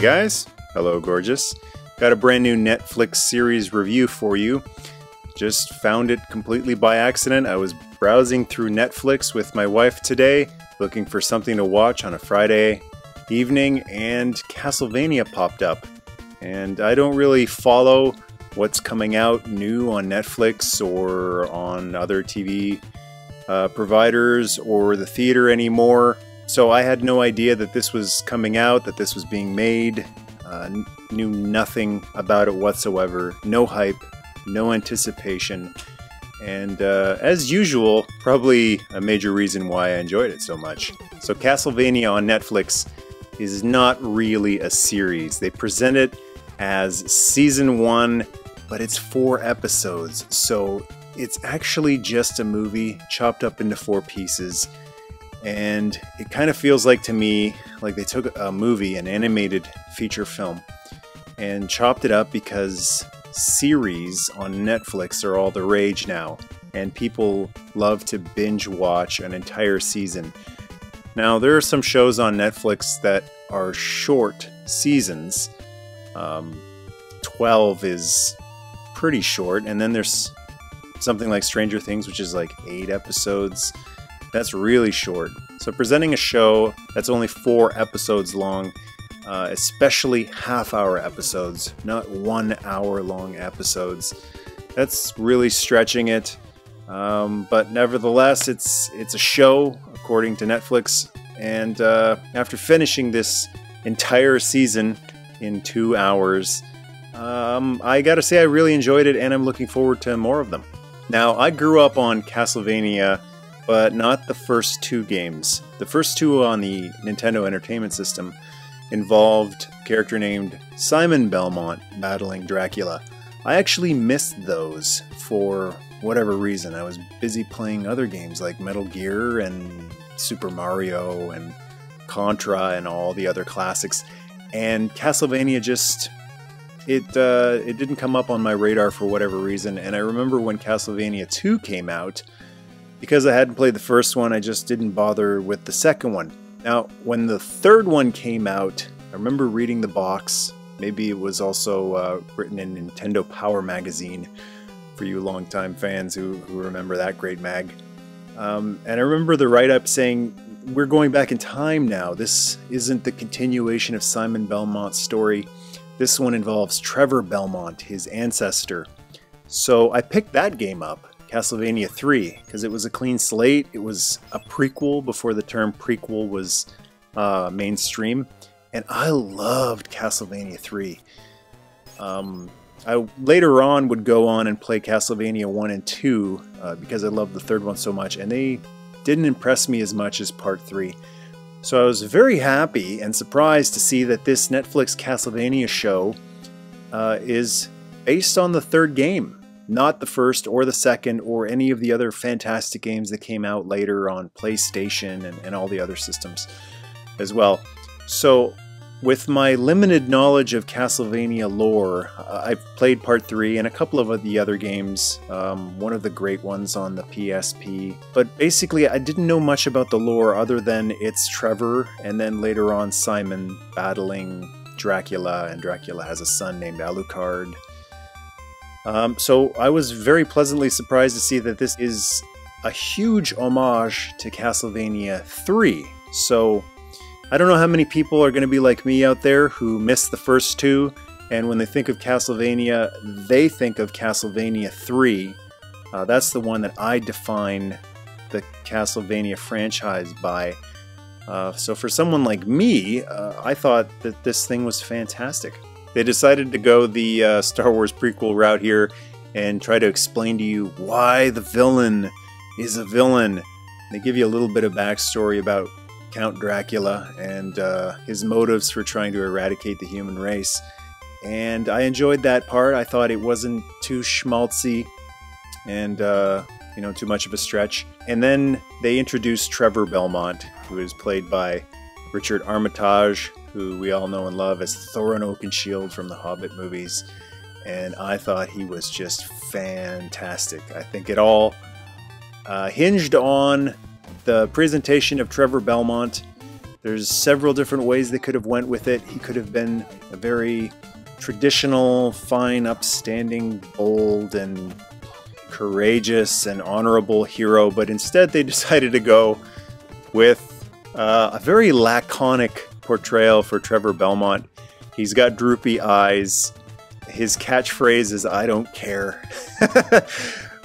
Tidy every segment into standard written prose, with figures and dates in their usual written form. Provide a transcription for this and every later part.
guys, hello gorgeous. Got a brand new Netflix series review for you. Just found it completely by accident. I was browsing through Netflix with my wife today, looking for something to watch on a Friday evening, and Castlevania popped up. And I don't really follow what's coming out new on Netflix or on other TV providers or the theater anymore. So I had no idea that this was coming out, that this was being made. Knew nothing about it whatsoever. No hype, no anticipation. And as usual, probably a major reason why I enjoyed it so much. So Castlevania on Netflix is not really a series. They present it as season 1, but it's 4 episodes. So it's actually just a movie chopped up into 4 pieces. And it kind of feels like to me like they took a movie, an animated feature film, and chopped it up because series on Netflix are all the rage now, and people love to binge watch an entire season. Now, there are some shows on Netflix that are short seasons. 12 is pretty short, and then there's something like Stranger Things, which is like 8 episodes. That's really short. So presenting a show that's only 4 episodes long, especially half-hour episodes, not 1-hour-long episodes, that's really stretching it. But nevertheless, it's a show, according to Netflix. And after finishing this entire season in 2 hours, I gotta say I really enjoyed it, and I'm looking forward to more of them. Now, I grew up on Castlevania, but not the first 2 games. The first 2 on the Nintendo Entertainment System involved a character named Simon Belmont battling Dracula. I actually missed those for whatever reason. I was busy playing other games like Metal Gear and Super Mario and Contra and all the other classics. And Castlevania just... It didn't come up on my radar for whatever reason. And I remember when Castlevania 2 came out, because I hadn't played the first one, I just didn't bother with the second one. Now, when the third one came out, I remember reading the box. Maybe it was also written in Nintendo Power magazine, for you longtime fans who remember that great mag. And I remember the write-up saying, we're going back in time now. This isn't the continuation of Simon Belmont's story. This one involves Trevor Belmont, his ancestor. So I picked that game up, Castlevania 3, because it was a clean slate. It was a prequel before the term prequel was mainstream, and I loved Castlevania 3. I later on would go on and play Castlevania 1 and 2 because I loved the third one so much, and they didn't impress me as much as Part 3. So I was very happy and surprised to see that this Netflix Castlevania show is based on the third game. Not the first or the second or any of the other fantastic games that came out later on PlayStation and all the other systems as well. So with my limited knowledge of Castlevania lore, I've played Part 3 and a couple of the other games, one of the great ones on the PSP. But basically I didn't know much about the lore other than it's Trevor and then later on Simon battling Dracula, and Dracula has a son named Alucard. So I was very pleasantly surprised to see that this is a huge homage to Castlevania 3. So I don't know how many people are going to be like me out there who missed the first 2, and when they think of Castlevania, they think of Castlevania 3. That's the one that I define the Castlevania franchise by. So for someone like me, I thought that this thing was fantastic. They decided to go the Star Wars prequel route here and try to explain to you why the villain is a villain. They give you a little bit of backstory about Count Dracula and his motives for trying to eradicate the human race. And I enjoyed that part. I thought it wasn't too schmaltzy and too much of a stretch. And then they introduced Trevor Belmont, who is played by Richard Armitage, who we all know and love as Thorin Oakenshield from the Hobbit movies. And I thought he was just fantastic. I think it all hinged on the presentation of Trevor Belmont There's several different ways they could have went with it. He could have been a very traditional, fine, upstanding, bold, and courageous and honorable hero, but instead they decided to go with a very laconic portrayal for Trevor Belmont. He's got droopy eyes. His catchphrase is "I don't care."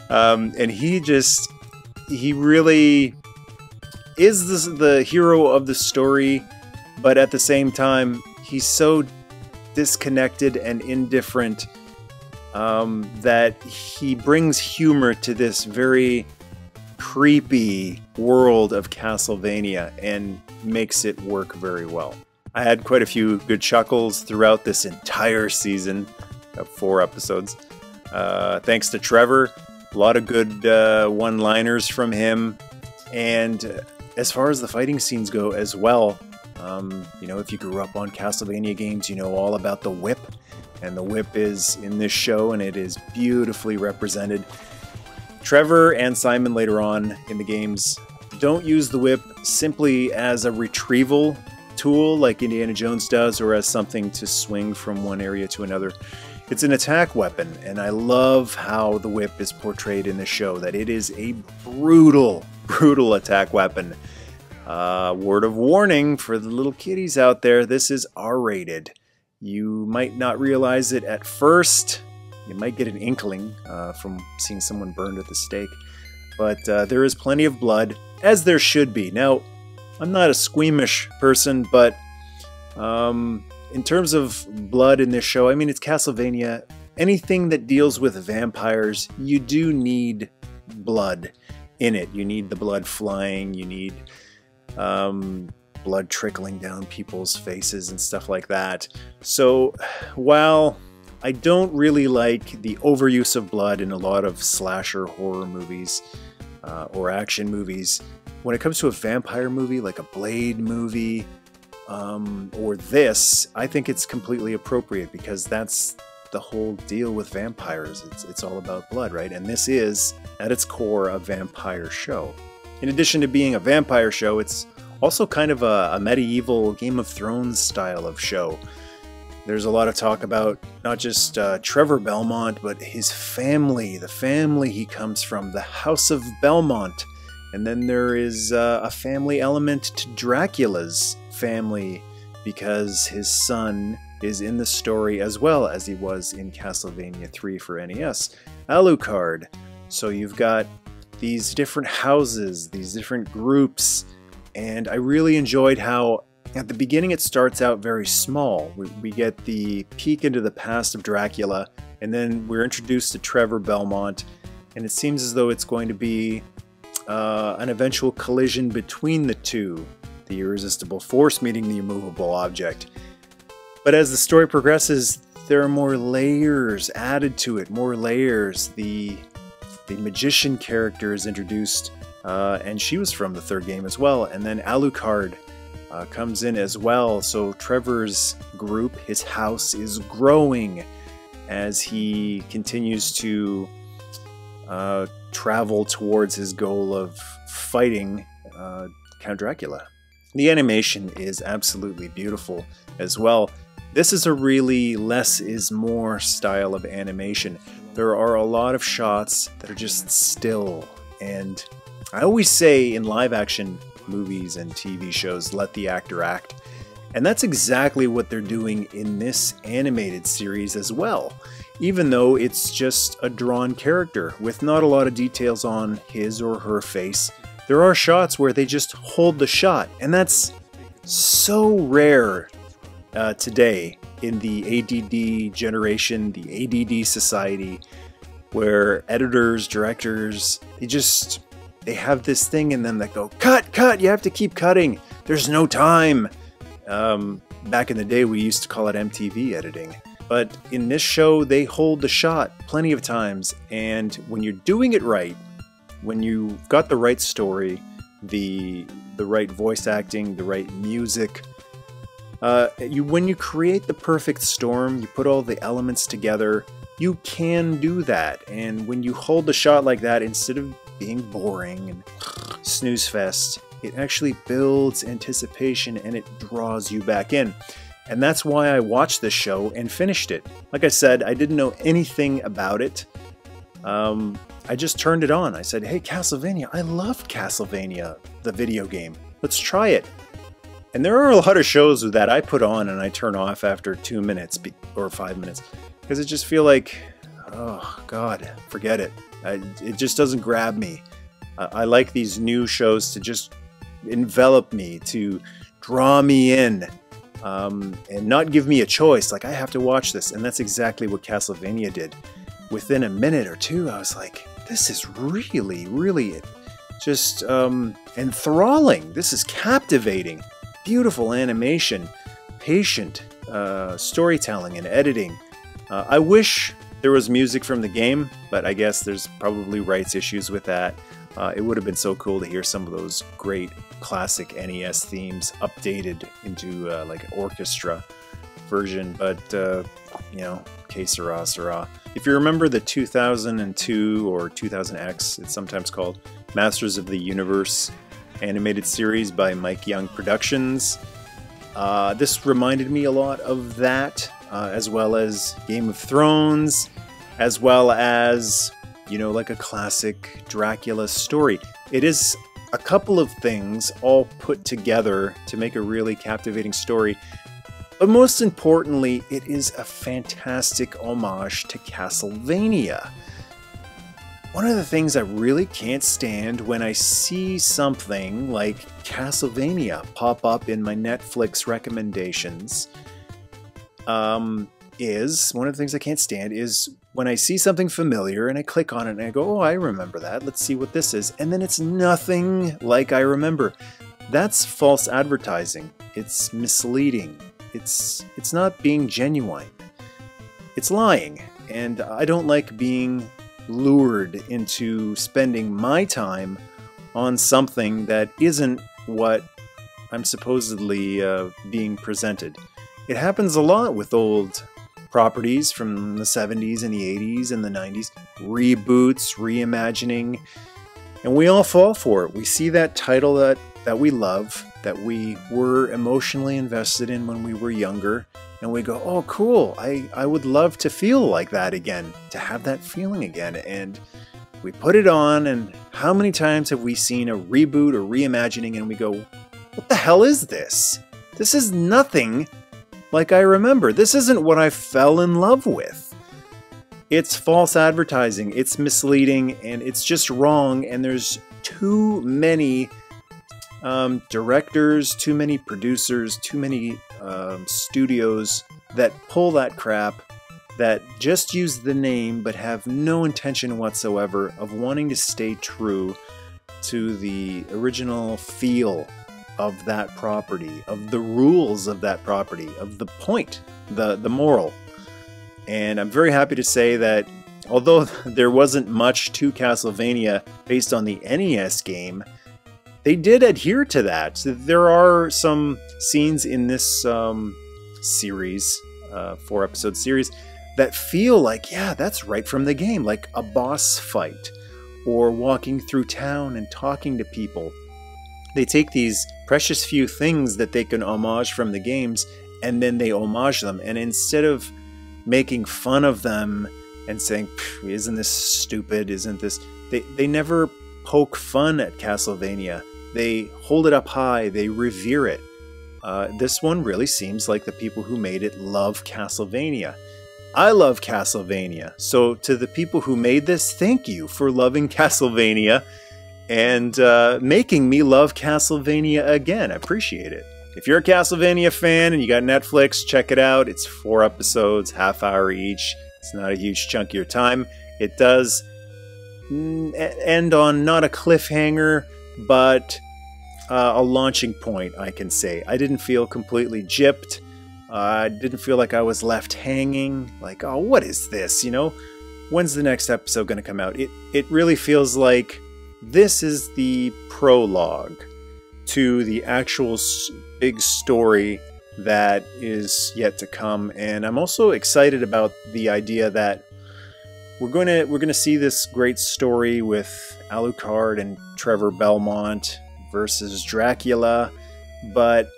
And he really is the hero of the story, but at the same time, he's so disconnected and indifferent that he brings humor to this very creepy world of Castlevania and makes it work very well. I had quite a few good chuckles throughout this entire season of 4 episodes. Thanks to Trevor, a lot of good one-liners from him. And as far as the fighting scenes go as well, you know, if you grew up on Castlevania games, you know all about the whip. And the whip is in this show, and it is beautifully represented. Trevor and Simon later on in the games don't use the whip simply as a retrieval tool like Indiana Jones does, or as something to swing from one area to another. It's an attack weapon, and I love how the whip is portrayed in the show, that it is a brutal, brutal attack weapon. Word of warning for the little kiddies out there, this is R-rated. You might not realize it at first. You might get an inkling from seeing someone burned at the stake. But there is plenty of blood, as there should be. Now, I'm not a squeamish person, but in terms of blood in this show, I mean, it's Castlevania. Anything that deals with vampires, you do need blood in it. You need the blood flying, you need blood trickling down people's faces and stuff like that. So while I don't really like the overuse of blood in a lot of slasher horror movies or action movies, when it comes to a vampire movie like a Blade movie or this, I think it's completely appropriate, because that's the whole deal with vampires. It's all about blood, right? And this is, at its core, a vampire show. In addition to being a vampire show, it's also kind of a medieval Game of Thrones style of show. There's a lot of talk about not just Trevor Belmont, but his family, the family he comes from, the House of Belmont. And then there is a family element to Dracula's family, because his son is in the story as well as he was in Castlevania 3 for NES, Alucard. So you've got these different houses, these different groups, and I really enjoyed how at the beginning it starts out very small. We get the peek into the past of Dracula, and then we're introduced to Trevor Belmont, and it seems as though it's going to be an eventual collision between the two, the irresistible force meeting the immovable object. But as the story progresses, there are more layers added to it, more layers. The magician character is introduced, and she was from the 3rd game as well. And then Alucard comes in as well. So Trevor's group, his house, is growing as he continues to travel towards his goal of fighting Count Dracula. The animation is absolutely beautiful as well. This is a really less is more style of animation. There are a lot of shots that are just still, and I always say in live action movies and TV shows, let the actor act. And that's exactly what they're doing in this animated series as well. Even though it's just a drawn character with not a lot of details on his or her face, there are shots where they just hold the shot, and that's so rare today in the ADD generation, the ADD society, where editors, directors, they have this thing in them that go, cut, cut, you have to keep cutting, there's no time. Back in the day, we used to call it MTV editing. But in this show, they hold the shot plenty of times, and when you're doing it right, when you've got the right story, the right voice acting, the right music, when you create the perfect storm, you put all the elements together, you can do that. And when you hold the shot like that, instead of being boring and snooze fest, it actually builds anticipation and it draws you back in. And that's why I watched this show and finished it. Like I said, I didn't know anything about it. I just turned it on. I said, hey, Castlevania, I love Castlevania, the video game. Let's try it. And there are a lot of shows that I put on and I turn off after 2 minutes or 5 minutes because I just feel like, oh, God, forget it. It just doesn't grab me. I like these new shows to just envelop me, to draw me in, and not give me a choice. Like, I have to watch this. And that's exactly what Castlevania did. Within a minute or two, I was like, this is really, really just enthralling. This is captivating. Beautiful animation, patient storytelling and editing. I wish there was music from the game, but I guess there's probably rights issues with that. It would have been so cool to hear some of those great classic NES themes updated into like an orchestra version, but you know, que sera, sera. If you remember the 2002 or 2000X, it's sometimes called, Masters of the Universe animated series by Mike Young Productions, this reminded me a lot of that, as well as Game of Thrones, as well as, you know, like a classic Dracula story. It is a couple of things all put together to make a really captivating story. But most importantly, it is a fantastic homage to Castlevania. One of the things I really can't stand when I see something like Castlevania pop up in my Netflix recommendations is when I see something familiar and I click on it and I go, oh, I remember that. Let's see what this is. And then it's nothing like I remember. That's false advertising. It's misleading. It's not being genuine. It's lying. And I don't like being lured into spending my time on something that isn't what I'm supposedly being presented. It happens a lot with old properties from the 70s and the 80s and the 90s. Reboots, reimagining, and we all fall for it. We see that title that we love, that we were emotionally invested in when we were younger, and we go, oh, cool, I would love to feel like that again, to have that feeling again. And we put it on, and how many times have we seen a reboot or reimagining and we go, what the hell is this? This is nothing like I remember. This isn't what I fell in love with. It's false advertising, it's misleading, and it's just wrong, and there's too many directors, too many producers, too many studios that pull that crap, that just use the name but have no intention whatsoever of wanting to stay true to the original feel of that property, of the rules of that property, of the point, the moral. And I'm very happy to say that although there wasn't much to Castlevania based on the NES game, they did adhere to that. So there are some scenes in this series, 4-episode series, that feel like, yeah, that's right from the game, like a boss fight, or walking through town and talking to people. They take these precious few things that they can homage from the games, and then they homage them. And instead of making fun of them and saying, isn't this stupid, isn't this... They never poke fun at Castlevania. They hold it up high, they revere it. This one really seems like the people who made it love Castlevania. I love Castlevania, so to the people who made this, thank you for loving Castlevania and making me love Castlevania again. I appreciate it. If you're a Castlevania fan and you got Netflix, check it out. It's 4 episodes, half hour each. It's not a huge chunk of your time. It does end on not a cliffhanger, but a launching point, I can say. I didn't feel completely gypped. I didn't feel like I was left hanging, like, oh, what is this, you know? When's the next episode going to come out? It really feels like this is the prologue to the actual big story that is yet to come. And I'm also excited about the idea that we're going to see this great story with Alucard and Trevor Belmont, versus Dracula, but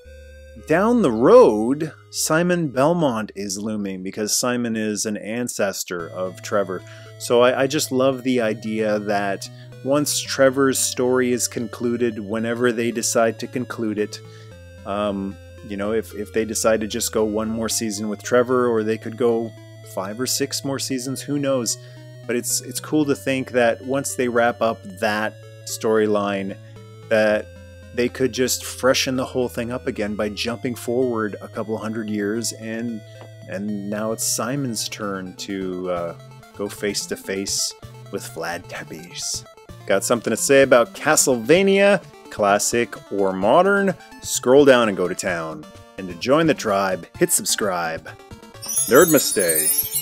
down the road, Simon Belmont is looming because Simon is an ancestor of Trevor. So I just love the idea that once Trevor's story is concluded, whenever they decide to conclude it, you know, if they decide to just go one more season with Trevor, or they could go 5 or 6 more seasons, who knows? But it's cool to think that once they wrap up that storyline, that they could just freshen the whole thing up again by jumping forward a couple hundred years, and now it's Simon's turn to go face to face with Vlad Tepes. Got something to say about Castlevania, classic or modern? Scroll down and go to town. And to join the tribe, hit subscribe. Nerdmaste.